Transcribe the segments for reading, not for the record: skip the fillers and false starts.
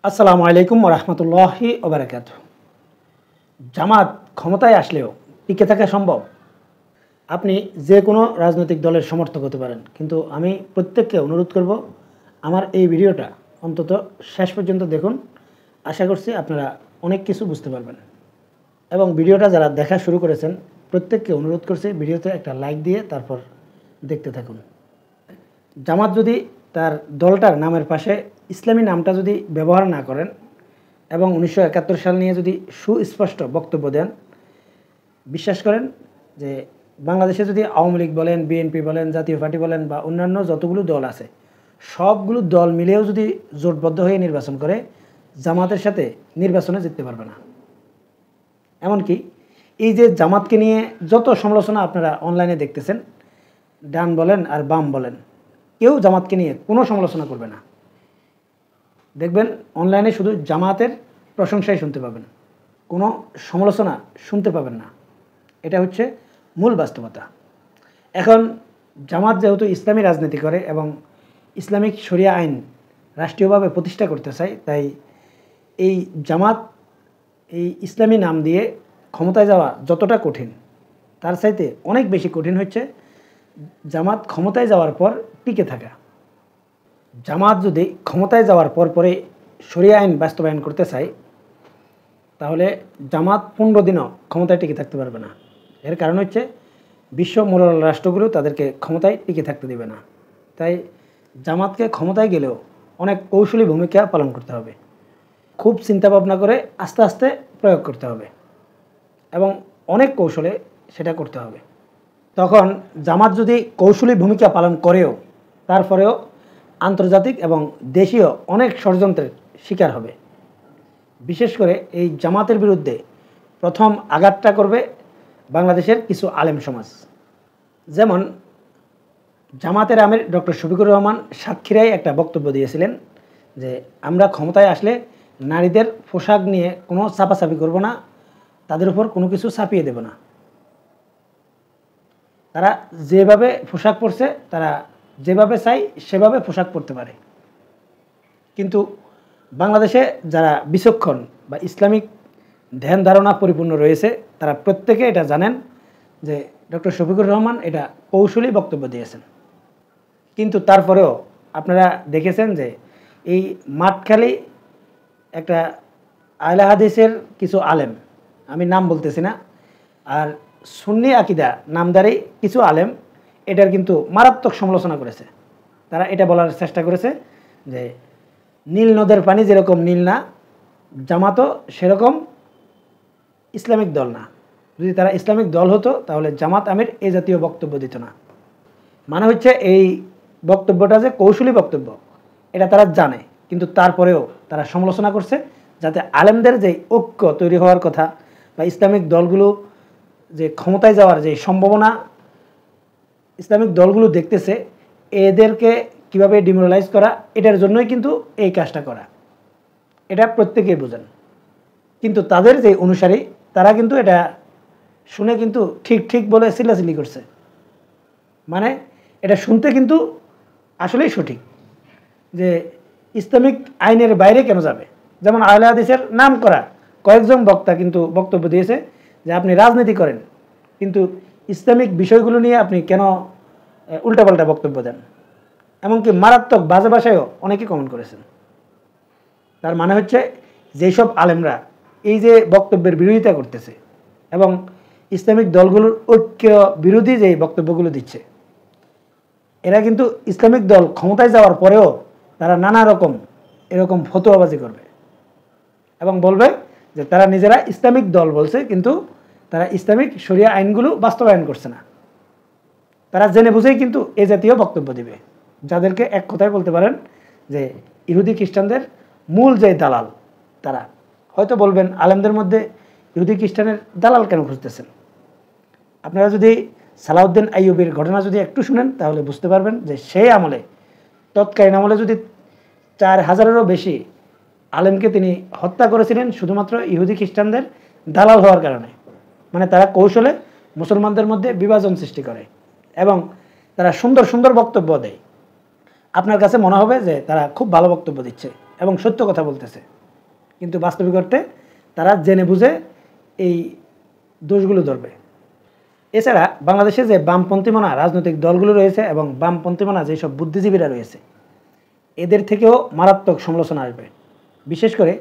আসসালামু আলাইকুম ওয়া রাহমাতুল্লাহি ওয়া বারাকাতুহু। জামাত ক্ষমতায় আসলেও টিকে থাকা সম্ভব? আপনি যে কোনো রাজনৈতিক দলের সমর্থক হতে পারেন, কিন্তু আমি প্রত্যেককে অনুরোধ করব আমার এই ভিডিওটা অন্তত শেষ পর্যন্ত দেখুন। আশা করছি আপনারা অনেক কিছু বুঝতে পারবেন। এবং ভিডিওটা যারা দেখা শুরু করেছেন প্রত্যেককে অনুরোধ করছি ভিডিওতে একটা লাইক দিয়ে তারপর দেখতে থাকুন। জামাত যদি তার দলটার নামের পাশে ইসলামী নামটা যদি ব্যবহার না করেন এবং 1971 সাল নিয়ে যদি সুস্পষ্ট বক্তব্য দেন, বিশ্বাস করেন যে বাংলাদেশে যদি আওয়ামী লীগ বলেন, বিএনপি বলেন, জাতীয় পার্টি বলেন বা অন্যান্য যতগুলো দল আছে সবগুলো দল মিলেও যদি জোটবদ্ধ হয়ে নির্বাচন করে, জামাতের সাথে নির্বাচনে জিততে পারবে না। এমনকি এই যে জামাতকে নিয়ে যত সমালোচনা আপনারা অনলাইনে দেখতেছেন, ডান বলেন আর বাম বলেন, কেউ জামাতকে নিয়ে কোনো সমালোচনা করবে না। দেখবেন অনলাইনে শুধু জামাতের প্রশংসাই শুনতে পাবেন, কোনো সমালোচনা শুনতে পাবেন না। এটা হচ্ছে মূল বাস্তবতা। এখন জামাত যেহেতু ইসলামী রাজনীতি করে এবং ইসলামিক শরিয়া আইন রাষ্ট্রীয়ভাবে প্রতিষ্ঠা করতে চায়, তাই এই জামাত এই ইসলামী নাম দিয়ে ক্ষমতায় যাওয়া যতটা কঠিন, তার চাইতে অনেক বেশি কঠিন হচ্ছে জামাত ক্ষমতায় যাওয়ার পর টিকে থাকা। জামাত যদি ক্ষমতায় যাওয়ার পরে শরিয়া আইন বাস্তবায়ন করতে চায়, তাহলে জামাত 15 দিনও ক্ষমতায় টিকে থাকতে পারবে না। এর কারণ হচ্ছে বিশ্ব মোরাল রাষ্ট্রগুলো তাদেরকে ক্ষমতায় টিকে থাকতে দেবে না। তাই জামাতকে ক্ষমতায় গেলেও অনেক কৌশলী ভূমিকা পালন করতে হবে, খুব চিন্তা ভাবনা করে আস্তে আস্তে প্রয়োগ করতে হবে এবং অনেক কৌশলে সেটা করতে হবে। তখন জামাত যদি কৌশলী ভূমিকা পালন করেও তারপরেও আন্তর্জাতিক এবং দেশীয় অনেক ষড়যন্ত্রের শিকার হবে। বিশেষ করে এই জামাতের বিরুদ্ধে প্রথম আঘাতটা করবে বাংলাদেশের কিছু আলেম সমাজ। যেমন জামাতের আমির ডক্টর শফিকুর রহমান সাতক্ষীরায় একটা বক্তব্য দিয়েছিলেন যে আমরা ক্ষমতায় আসলে নারীদের পোশাক নিয়ে কোনো চাপাচাপি করব না, তাদের উপর কোনো কিছু চাপিয়ে দেব না। তারা যেভাবে পোশাক পরছে, তারা যেভাবে চাই সেভাবে পোশাক পরতে পারে। কিন্তু বাংলাদেশে যারা বিচক্ষণ বা ইসলামিক ধ্যান ধারণা পরিপূর্ণ রয়েছে, তারা প্রত্যেকে এটা জানেন যে ডক্টর শফিকুর রহমান এটা কৌশলী বক্তব্য দিয়েছেন। কিন্তু তারপরেও আপনারা দেখেছেন যে এই মাঠখালি একটা আহলে হাদিসের কিছু আলেম, আমি নাম বলতেছি না, আর সুন্নি আকিদা নামদারি কিছু আলেম এটার কিন্তু মারাত্মক সমালোচনা করেছে। তারা এটা বলার চেষ্টা করেছে যে নীল নদের পানি যেরকম নীল না, জামাতও সেরকম ইসলামিক দল না। যদি তারা ইসলামিক দল হতো তাহলে জামাত আমির এই জাতীয় বক্তব্য দিত না। মানে হচ্ছে এই বক্তব্যটা যে কৌশলী বক্তব্য এটা তারা জানে, কিন্তু তারপরেও তারা সমালোচনা করছে যাতে আলেমদের যে ঐক্য তৈরি হওয়ার কথা বা ইসলামিক দলগুলো যে ক্ষমতায় যাওয়ার যে সম্ভাবনা ইসলামিক দলগুলো দেখতেছে, এদেরকে কিভাবে ডিমোরালাইজ করা, এটার জন্যই কিন্তু এই কাজটা করা। এটা প্রত্যেকেই বোঝেন। কিন্তু তাদের যে অনুসারী তারা কিন্তু এটা শুনে কিন্তু ঠিক ঠিক বলে চিল্লাচিল্লি করছে। মানে এটা শুনতে কিন্তু আসলেই সঠিক যে ইসলামিক আইনের বাইরে কেন যাবে। যেমন আহলে হাদিসের নাম করা কয়েকজন বক্তা কিন্তু বক্তব্য দিয়েছে যে আপনি রাজনীতি করেন, কিন্তু ইসলামিক বিষয়গুলো নিয়ে আপনি কেন উল্টাপাল্টা বক্তব্য দেন। এমনকি মারাত্মক বাজে ভাষায়ও অনেকে কমেন্ট করেছেন। তার মানে হচ্ছে যেসব আলেমরা এই যে বক্তব্যের বিরোধিতা করতেছে এবং ইসলামিক দলগুলোর ঐক্য বিরোধী যে বক্তব্যগুলো দিচ্ছে, এরা কিন্তু ইসলামিক দল ক্ষমতায় যাওয়ার পরেও তারা নানা রকম এরকম ফতোয়াবাজি করবে এবং বলবে যে তারা নিজেরা ইসলামিক দল বলছে, কিন্তু তারা ইসলামিক শরিয়া আইনগুলো বাস্তবায়ন করছে না। তারা জেনে বুঝেই কিন্তু এ জাতীয় বক্তব্য দিবে, যাদেরকে এক কথায় বলতে পারেন যে ইহুদি খ্রিস্টানদের মূল যে দালাল। তারা হয়তো বলবেন আলেমদের মধ্যে ইহুদি খ্রিস্টানের দালাল কেন খুঁজতেছেন। আপনারা যদি সালাউদ্দিন আইয়ুবের ঘটনা যদি একটু শুনেন তাহলে বুঝতে পারবেন যে সেই আমলে, তৎকালীন আমলে যদি 4000-এরও বেশি আলেমকে তিনি হত্যা করেছিলেন শুধুমাত্র ইহুদি খ্রিস্টানদের দালাল হওয়ার কারণে। মানে তারা কৌশলে মুসলমানদের মধ্যে বিভাজন সৃষ্টি করে এবং তারা সুন্দর সুন্দর বক্তব্য দেয়। আপনার কাছে মনে হবে যে তারা খুব ভালো বক্তব্য দিচ্ছে এবং সত্য কথা বলতেছে, কিন্তু বাস্তবিক অর্থে তারা জেনে বুঝে এই দোষগুলো ধরবে। এছাড়া বাংলাদেশে যে বামপন্থী মনা রাজনৈতিক দলগুলো রয়েছে এবং বামপন্থী মনা যেসব বুদ্ধিজীবীরা রয়েছে, এদের থেকেও মারাত্মক সমালোচনা আসবে। বিশেষ করে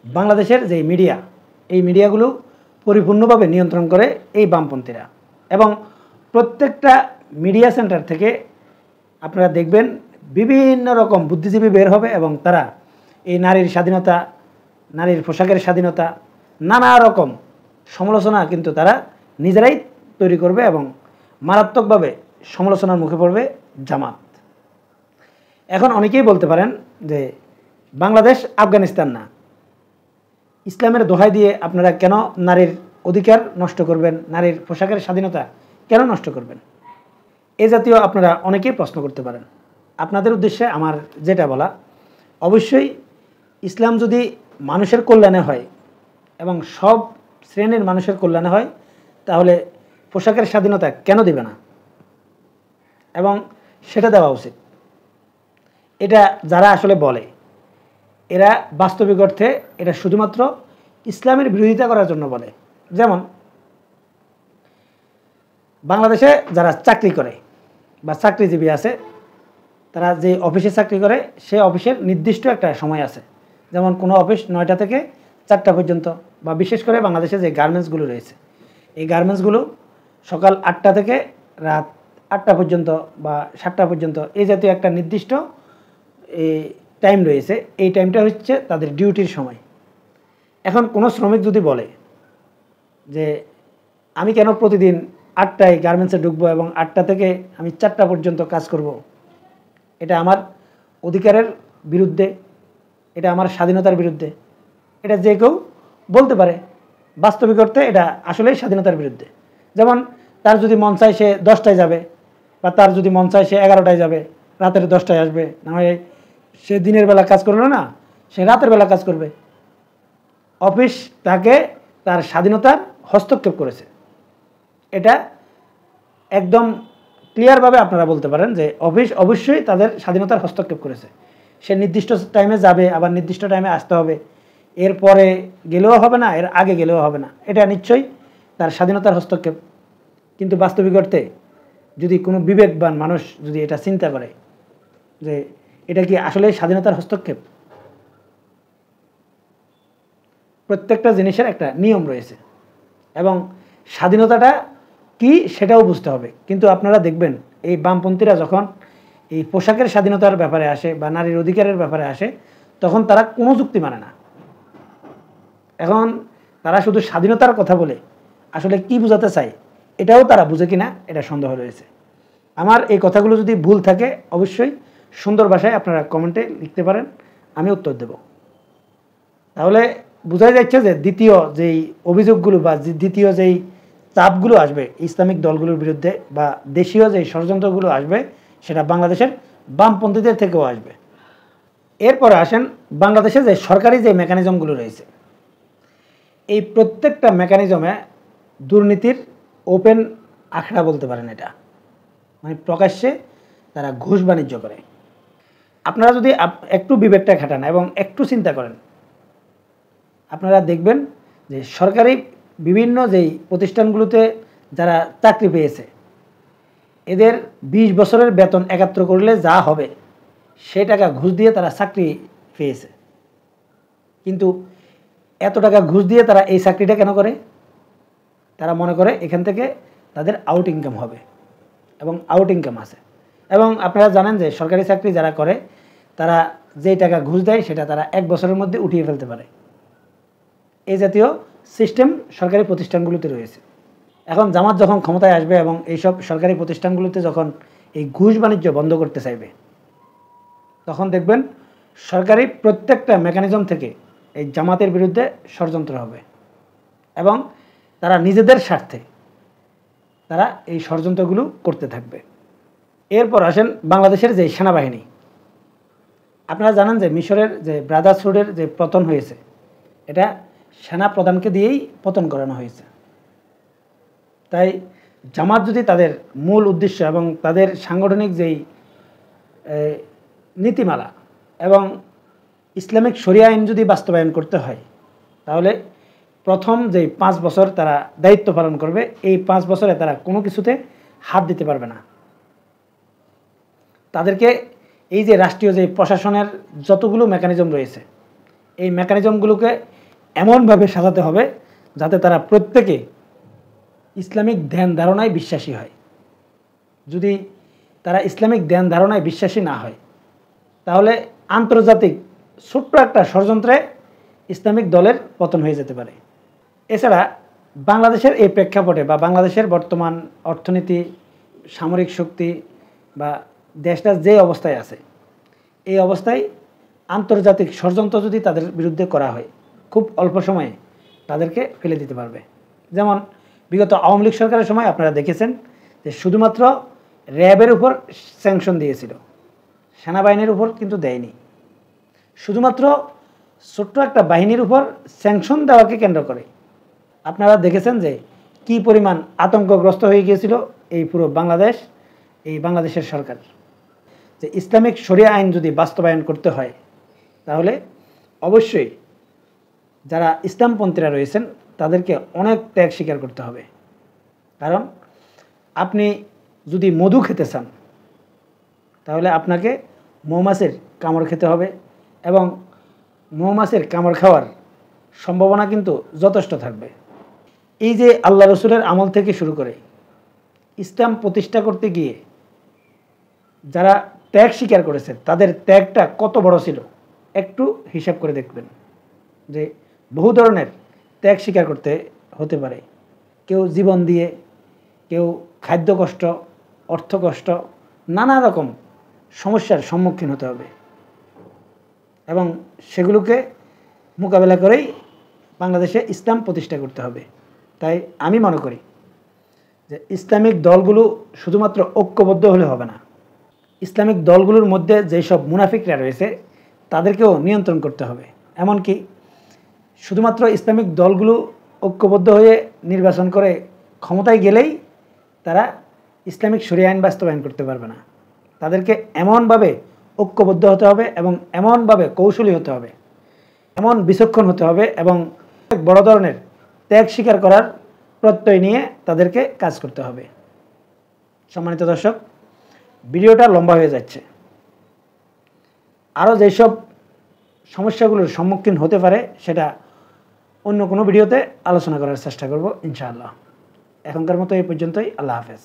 বাংলাদেশের যে মিডিয়া, এই মিডিয়াগুলো পরিপূর্ণভাবে নিয়ন্ত্রণ করে এই বামপন্থীরা, এবং প্রত্যেকটা মিডিয়া সেন্টার থেকে আপনারা দেখবেন বিভিন্ন রকম বুদ্ধিজীবী বের হবে এবং তারা এই নারীর স্বাধীনতা, নারীর পোশাকের স্বাধীনতা, নানা রকম সমালোচনা কিন্তু তারা নিজেরাই তৈরি করবে এবং মারাত্মকভাবে সমালোচনার মুখে পড়বে জামাত। এখন অনেকেই বলতে পারেন যে বাংলাদেশ আফগানিস্তান না, ইসলামের দোহাই দিয়ে আপনারা কেন নারীর অধিকার নষ্ট করবেন, নারীর পোশাকের স্বাধীনতা কেন নষ্ট করবেন? এ জাতীয় আপনারা অনেকেই প্রশ্ন করতে পারেন। আপনাদের উদ্দেশ্যে আমার যেটা বলা, অবশ্যই ইসলাম যদি মানুষের কল্যাণে হয় এবং সব শ্রেণীর মানুষের কল্যাণে হয়, তাহলে পোশাকের স্বাধীনতা কেন দেবে না, এবং সেটা দেওয়া উচিত। এটা যারা আসলে বলে, এরা বাস্তবিক অর্থে এটা শুধুমাত্র ইসলামের বিরোধিতা করার জন্য বলে। যেমন বাংলাদেশে যারা চাকরি করে বা চাকরিজীবী আছে, তারা যে অফিসে চাকরি করে সে অফিসের নির্দিষ্ট একটা সময় আছে, যেমন কোনো অফিস 9টা থেকে 4টা পর্যন্ত, বা বিশেষ করে বাংলাদেশে যে গার্মেন্টসগুলো রয়েছে, এই গার্মেন্টসগুলো সকাল 8টা থেকে রাত 8টা পর্যন্ত বা 7টা পর্যন্ত, এই জাতীয় একটা নির্দিষ্ট টাইম রয়েছে। এই টাইমটা হচ্ছে তাদের ডিউটির সময়। এখন কোনো শ্রমিক যদি বলে যে আমি কেন প্রতিদিন 8টায় গার্মেন্টসে ঢুকবো এবং 8টা থেকে আমি 4টা পর্যন্ত কাজ করব, এটা আমার অধিকারের বিরুদ্ধে, এটা আমার স্বাধীনতার বিরুদ্ধে, এটা যে কেউ বলতে পারে। বাস্তবিক অর্থে এটা আসলেই স্বাধীনতার বিরুদ্ধে। যেমন তার যদি মন চায় সে 10টায় যাবে, বা তার যদি মন চায় সে 11টায় যাবে, রাতের 10টায় আসবে, না হয় সে দিনের বেলা কাজ করলো না, সে রাতের বেলা কাজ করবে। অফিস তাকে তার স্বাধীনতার হস্তক্ষেপ করেছে, এটা একদম ক্লিয়ারভাবে আপনারা বলতে পারেন যে অফিস অবশ্যই তাদের স্বাধীনতার হস্তক্ষেপ করেছে। সে নির্দিষ্ট টাইমে যাবে, আবার নির্দিষ্ট টাইমে আসতে হবে, এরপরে গেলেও হবে না, এর আগে গেলেও হবে না, এটা নিশ্চয়ই তার স্বাধীনতার হস্তক্ষেপ। কিন্তু বাস্তবিক অর্থে যদি কোনো বিবেকবান মানুষ যদি এটা চিন্তা করে যে এটা কি আসলে স্বাধীনতার হস্তক্ষেপ? প্রত্যেকটা জিনিসের একটা নিয়ম রয়েছে এবং স্বাধীনতাটা কি সেটাও বুঝতে হবে। কিন্তু আপনারা দেখবেন এই বামপন্থীরা যখন এই পোশাকের স্বাধীনতার ব্যাপারে আসে বা নারীর অধিকারের ব্যাপারে আসে, তখন তারা কোনো যুক্তি মানে না। এখন তারা শুধু স্বাধীনতার কথা বলে আসলে কি বোঝাতে চায় এটাও তারা বুঝে কিনা এটা সন্দেহ রয়েছে। আমার এই কথাগুলো যদি ভুল থাকে অবশ্যই সুন্দর ভাষায় আপনারা কমেন্টে লিখতে পারেন, আমি উত্তর দেব। তাহলে বোঝাই যাচ্ছে যে দ্বিতীয় যেই অভিযোগগুলো বা দ্বিতীয় যেই চাপগুলো আসবে ইসলামিক দলগুলোর বিরুদ্ধে বা দেশীয় যেই ষড়যন্ত্রগুলো আসবে, সেটা বাংলাদেশের বামপন্থীদের থেকেও আসবে। এরপরে আসেন বাংলাদেশে যে সরকারি যে মেকানিজমগুলো রয়েছে, এই প্রত্যেকটা মেকানিজমে দুর্নীতির ওপেন আখড়া বলতে পারেন। এটা মানে প্রকাশ্যে তারা ঘুষ বাণিজ্য করে। আপনারা যদি একটু বিবেকটা খাটান এবং একটু চিন্তা করেন, আপনারা দেখবেন যে সরকারি বিভিন্ন যেই প্রতিষ্ঠানগুলোতে যারা চাকরি পেয়েছে, এদের 20 বছরের বেতন একাত্র করলে যা হবে সে টাকা ঘুষ দিয়ে তারা চাকরি পেয়েছে। কিন্তু এত টাকা ঘুষ দিয়ে তারা এই চাকরিটা কেন করে? তারা মনে করে এখান থেকে তাদের আউট ইনকাম হবে, এবং আউট ইনকাম আছে। এবং আপনারা জানেন যে সরকারি চাকরি যারা করে তারা যেই টাকা ঘুষ দেয় সেটা তারা 1 বছরের মধ্যে উঠিয়ে ফেলতে পারে। এই জাতীয় সিস্টেম সরকারি প্রতিষ্ঠানগুলোতে রয়েছে। এখন জামাত যখন ক্ষমতায় আসবে এবং এইসব সরকারি প্রতিষ্ঠানগুলোতে যখন এই ঘুষ বাণিজ্য বন্ধ করতে চাইবে, তখন দেখবেন সরকারি প্রত্যেকটা মেকানিজম থেকে এই জামাতের বিরুদ্ধে ষড়যন্ত্র হবে এবং তারা নিজেদের স্বার্থে তারা এই ষড়যন্ত্রগুলো করতে থাকবে। এরপর আসেন বাংলাদেশের যে সেনাবাহিনী। আপনারা জানেন যে মিশরের যে ব্রাদার্সহুডের যে পতন হয়েছে, এটা সেনা প্রধানকে দিয়েই পতন করানো হয়েছে। তাই জামাত যদি তাদের মূল উদ্দেশ্য এবং তাদের সাংগঠনিক যেই নীতিমালা এবং ইসলামিক শরিয়া আইন যদি বাস্তবায়ন করতে হয় তাহলে প্রথম যে 5 বছর তারা দায়িত্ব পালন করবে, এই 5 বছরে তারা কোনো কিছুতে হাত দিতে পারবে না। তাদেরকে এই যে রাষ্ট্রীয় যে প্রশাসনের যতগুলো মেকানিজম রয়েছে, এই মেকানিজমগুলোকে এমনভাবে সাজাতে হবে যাতে তারা প্রত্যেকে ইসলামিক ধ্যান ধারণায় বিশ্বাসী হয়। যদি তারা ইসলামিক ধ্যান ধারণায় বিশ্বাসী না হয় তাহলে আন্তর্জাতিক ছোট্ট একটা ষড়যন্ত্রে ইসলামিক দলের পতন হয়ে যেতে পারে। এছাড়া বাংলাদেশের এই প্রেক্ষাপটে বা বাংলাদেশের বর্তমান অর্থনীতি, সামরিক শক্তি বা দেশটা যে অবস্থায় আছে, এই অবস্থায় আন্তর্জাতিক ষড়যন্ত্র যদি তাদের বিরুদ্ধে করা হয় খুব অল্প সময়ে তাদেরকে ফেলে দিতে পারবে। যেমন বিগত আওয়ামী লীগ সরকারের সময় আপনারা দেখেছেন যে শুধুমাত্র র্যাবের উপর স্যাংশন দিয়েছিল, সেনাবাহিনীর উপর কিন্তু দেয়নি। শুধুমাত্র ছোট্ট একটা বাহিনীর উপর স্যাংশন দেওয়াকে কেন্দ্র করে আপনারা দেখেছেন যে কি পরিমাণ আতঙ্কগ্রস্ত হয়ে গিয়েছিল এই পুরো বাংলাদেশ, এই বাংলাদেশের সরকার। যে ইসলামিক শরিয়া আইন যদি বাস্তবায়ন করতে হয় তাহলে অবশ্যই যারা ইসলামপন্থীরা রয়েছেন তাদেরকে অনেক ত্যাগ স্বীকার করতে হবে। কারণ আপনি যদি মধু খেতে চান তাহলে আপনাকে মৌমাছির কামড় খেতে হবে, এবং মৌমাছির কামড় খাওয়ার সম্ভাবনা কিন্তু যথেষ্ট থাকবে। এই যে আল্লাহ রসুলের আমল থেকে শুরু করে ইসলাম প্রতিষ্ঠা করতে গিয়ে যারা ত্যাগ স্বীকার করেছে তাদের ত্যাগটা কত বড় ছিল একটু হিসাব করে দেখবেন যে বহু ধরনের ত্যাগ স্বীকার করতে হতে পারে। কেউ জীবন দিয়ে, কেউ খাদ্য কষ্ট, অর্থ কষ্ট, নানা রকম সমস্যার সম্মুখীন হতে হবে, এবং সেগুলোকে মোকাবেলা করেই বাংলাদেশে ইসলাম প্রতিষ্ঠা করতে হবে। তাই আমি মনে করি যে ইসলামিক দলগুলো শুধুমাত্র ঐক্যবদ্ধ হলে হবে না, ইসলামিক দলগুলোর মধ্যে যেসব মুনাফিকরা রয়েছে তাদেরকেও নিয়ন্ত্রণ করতে হবে। এমনকি শুধুমাত্র ইসলামিক দলগুলো ঐক্যবদ্ধ হয়ে নির্বাচন করে ক্ষমতায় গেলেই তারা ইসলামিক শরিয়া আইন বাস্তবায়ন করতে পারবে না। তাদেরকে এমনভাবে ঐক্যবদ্ধ হতে হবে এবং এমনভাবে কৌশলী হতে হবে, এমন বিচক্ষণ হতে হবে এবং বড় ধরনের ত্যাগ স্বীকার করার প্রত্যয় নিয়ে তাদেরকে কাজ করতে হবে। সম্মানিত দর্শক, ভিডিওটা লম্বা হয়ে যাচ্ছে। আরও যেসব সমস্যাগুলোর সম্মুখীন হতে পারে সেটা অন্য কোনো ভিডিওতে আলোচনা করার চেষ্টা করব ইনশাআল্লাহ। এখনকার মতো এই পর্যন্তই। আল্লাহ হাফেজ।